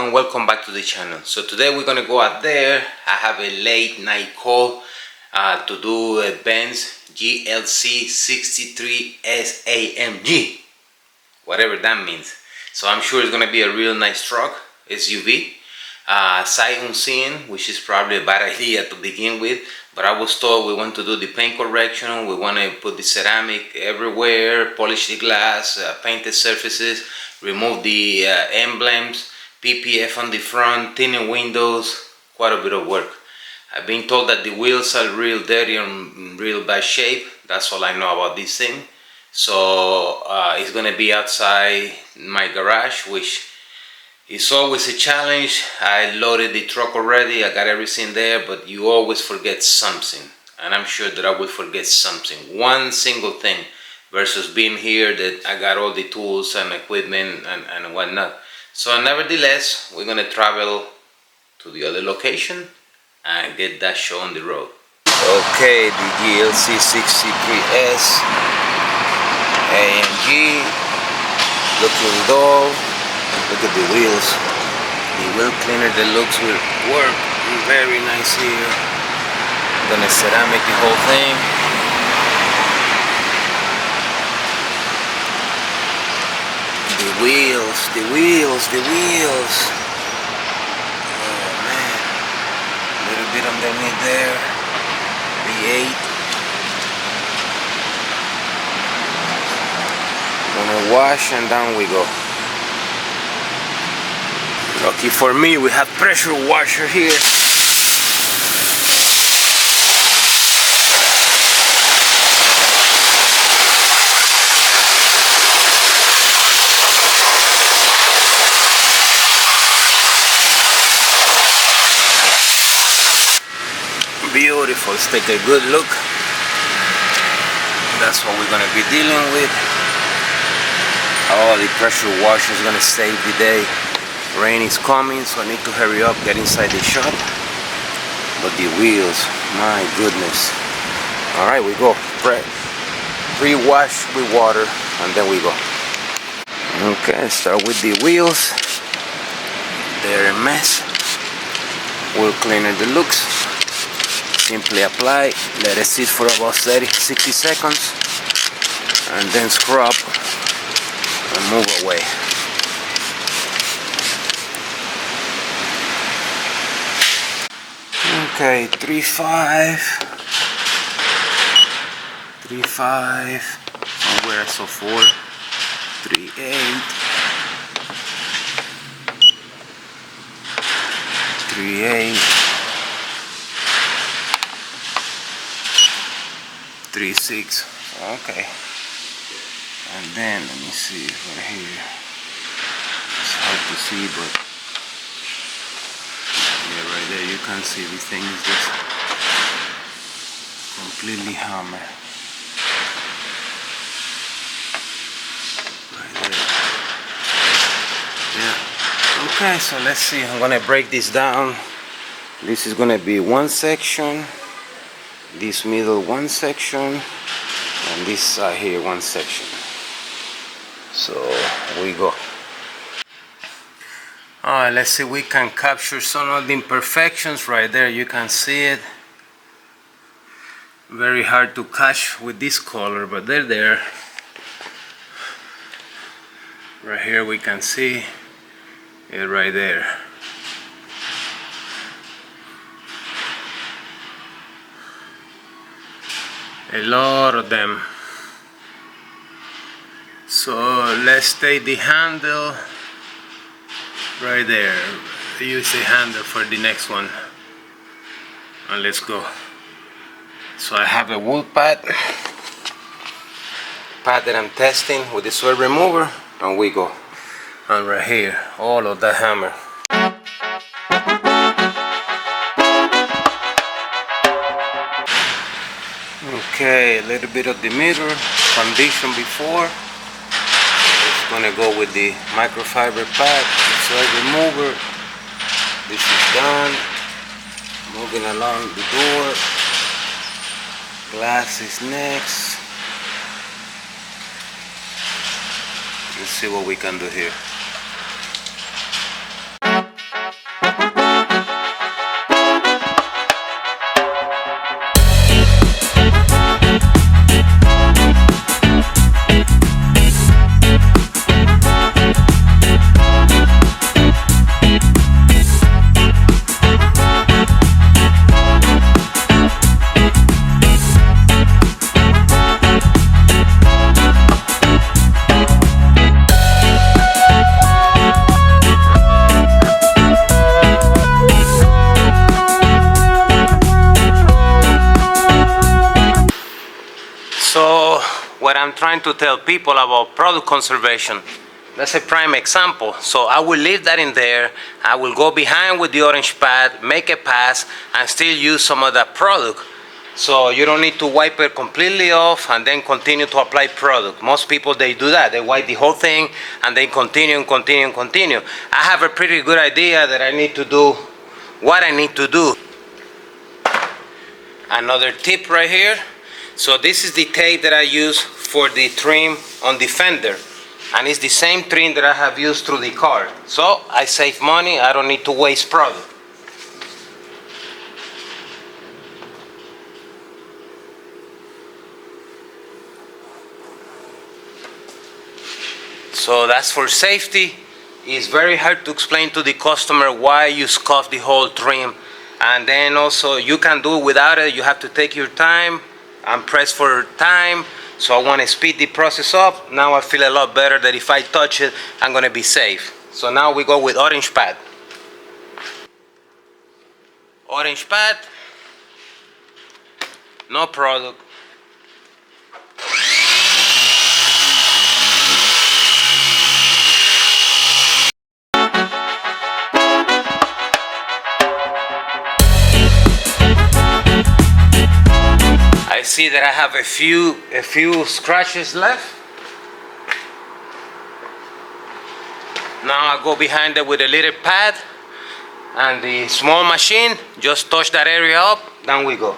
and welcome back to the channel. So today we're gonna go out there. I have a late night call to do a Benz GLC63 S AMG, whatever that means. So I'm sure it's gonna be a real nice truck, SUV. Sight unseen, which is probably a bad idea to begin with, but I was told we want to do the paint correction, we want to put the ceramic everywhere, polish the glass, paint the surfaces, remove the emblems, PPF on the front, tinted windows, quite a bit of work. I've been told that the wheels are real dirty and real bad shape. That's all I know about this thing. So it's gonna be outside my garage, which is always a challenge. I loaded the truck already, I got everything there, but you always forget something, and I'm sure that I will forget something, one single thing, versus being here that I got all the tools and equipment and whatnot. So nevertheless, we're gonna travel to the other location and get that show on the road. Okay, the GLC63 S AMG, looking dull. Look at the wheels. The wheel cleaner deluxe will work very nice here. I'm gonna ceramic the whole thing. The wheels, the wheels, the wheels. Oh man, a little bit underneath there. V8. Gonna wash and down we go. Lucky for me, we have pressure washer here. Beautiful, let's take a good look. That's what we're gonna be dealing with. Oh, the pressure washer is gonna save the day. Rain is coming, so I need to hurry up, get inside the shop. But the wheels, my goodness. Alright, we go. Pre-wash with water, and then we go. Okay, start with the wheels. They're a mess. Wheel cleaner deluxe. Simply apply, let it sit for about 60 seconds, and then scrub and move away. Okay, 3.5, somewhere, so 4, 3.8, 3.8, 3.6, okay. And then, let me see, right here, it's hard to see, but yeah, right there you can see this thing is just completely hammered. Right there. Yeah. Okay, so let's see. I'm gonna break this down. This is gonna be one section, this middle one section, and this side here one section. So we go. Alright, let's see if we can capture some of the imperfections. Right there you can see it. Very hard to catch with this color, but they're there. Right here we can see it right there. A lot of them. So let's take the handle. Right there, use the handle for the next one, and let's go. So I have a wood pad that I'm testing with the swirl remover, and we go. And right here, all of the hammer. Okay, a little bit of the mirror condition before. Just gonna go with the microfiber pad. Swirl remover. This is done. Moving along the door. Glass is next. Let's see what we can do here. So what I'm trying to tell people about product conservation, that's a prime example. So I will leave that in there. I will go behind with the orange pad, make a pass, and still use some of that product. So you don't need to wipe it completely off and then continue to apply product. Most people, they do that. They wipe the whole thing and then continue and continue and continue. I have a pretty good idea that I need to do what I need to do. Another tip right here. So this is the tape that I use for the trim on the fender, and it's the same trim that I have used through the car. So I save money. I don't need to waste product. So that's for safety. It's very hard to explain to the customer why you scuff the whole trim, and then also you can do it without it. You have to take your time and press for time. So I want to speed the process up. Now I feel a lot better that if I touch it, I'm going to be safe. So now we go with orange pad. Orange pad, no product. I see that I have a few scratches left. Now I go behind it with a little pad and the small machine, just touch that area up, down we go.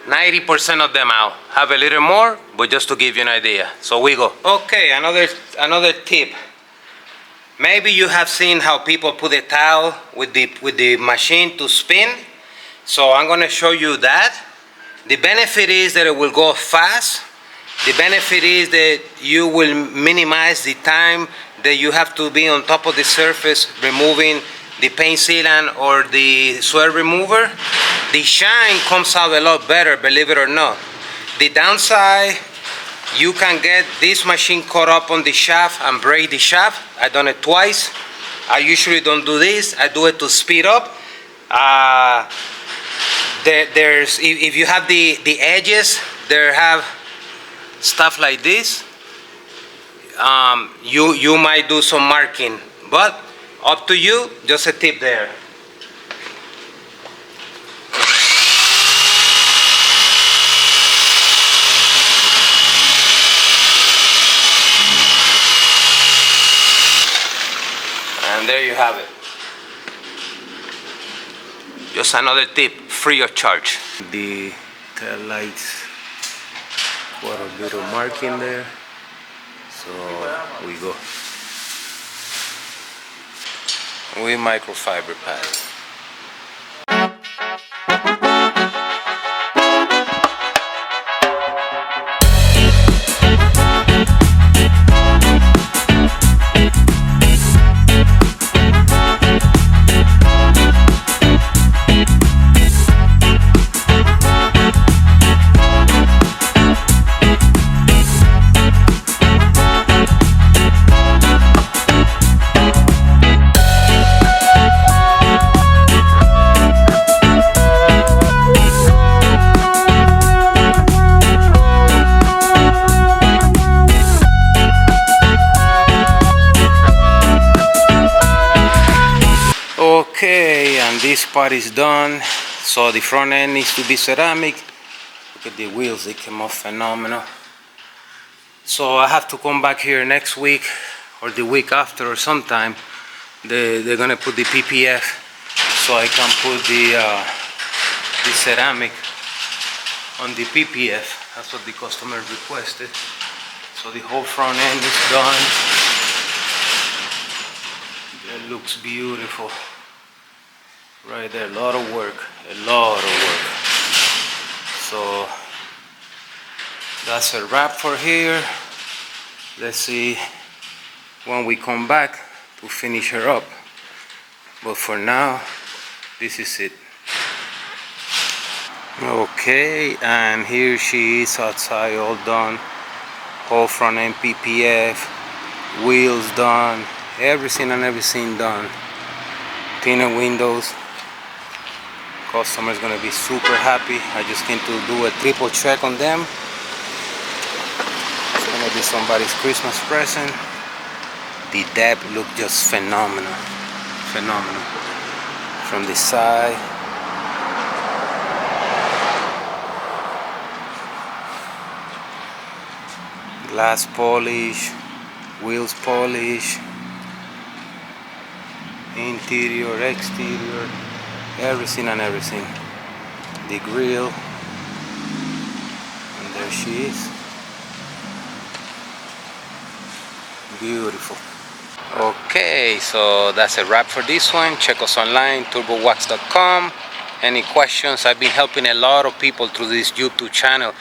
%90 of them out. Have a little more, but just to give you an idea. So we go. Okay, another tip. Maybe you have seen how people put a towel with the machine to spin. So I'm gonna show you that. The benefit is that it will go fast. The benefit is that you will minimize the time that you have to be on top of the surface removing the paint sealant or the swirl remover. The shine comes out a lot better, believe it or not. The downside, you can get this machine caught up on the shaft and break the shaft. I've done it twice. I usually don't do this. I do it to speed up. If you have the edges, there have stuff like this. You might do some marking, but up to you. Just a tip there. And there you have it. Just another tip, free of charge. The tail lights, quite a little marking there. So we go. With microfiber pad. Okay, and this part is done. So the front end needs to be ceramic. Look at the wheels, they came off phenomenal. So I have to come back here next week or the week after or sometime. They're gonna put the PPF so I can put the ceramic on the PPF. That's what the customer requested. So the whole front end is done. It looks beautiful. Right there, a lot of work, So that's a wrap for here. Let's see when we come back to finish her up. But for now, this is it. Okay, and here she is outside, all done. Whole front end PPF, wheels done, everything and everything done. Tinted windows. Customer's gonna be super happy. I just came to do a triple check on them. It's gonna be somebody's Christmas present. The depth look just phenomenal. Phenomenal. From the side. Glass polish, wheels polish, interior, exterior, everything and everything. The grill, and there she is. Beautiful. Okay, so that's a wrap for this one. Check us online, turbowax.com. Any questions? I've been helping a lot of people through this YouTube channel.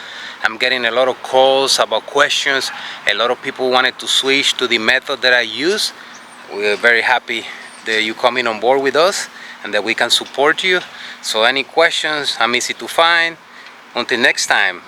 I'm getting a lot of calls about questions. A lot of people wanted to switch to the method that I use. We're very happy that you coming on board with us and that we can support you. So any questions, I'm easy to find. Until next time.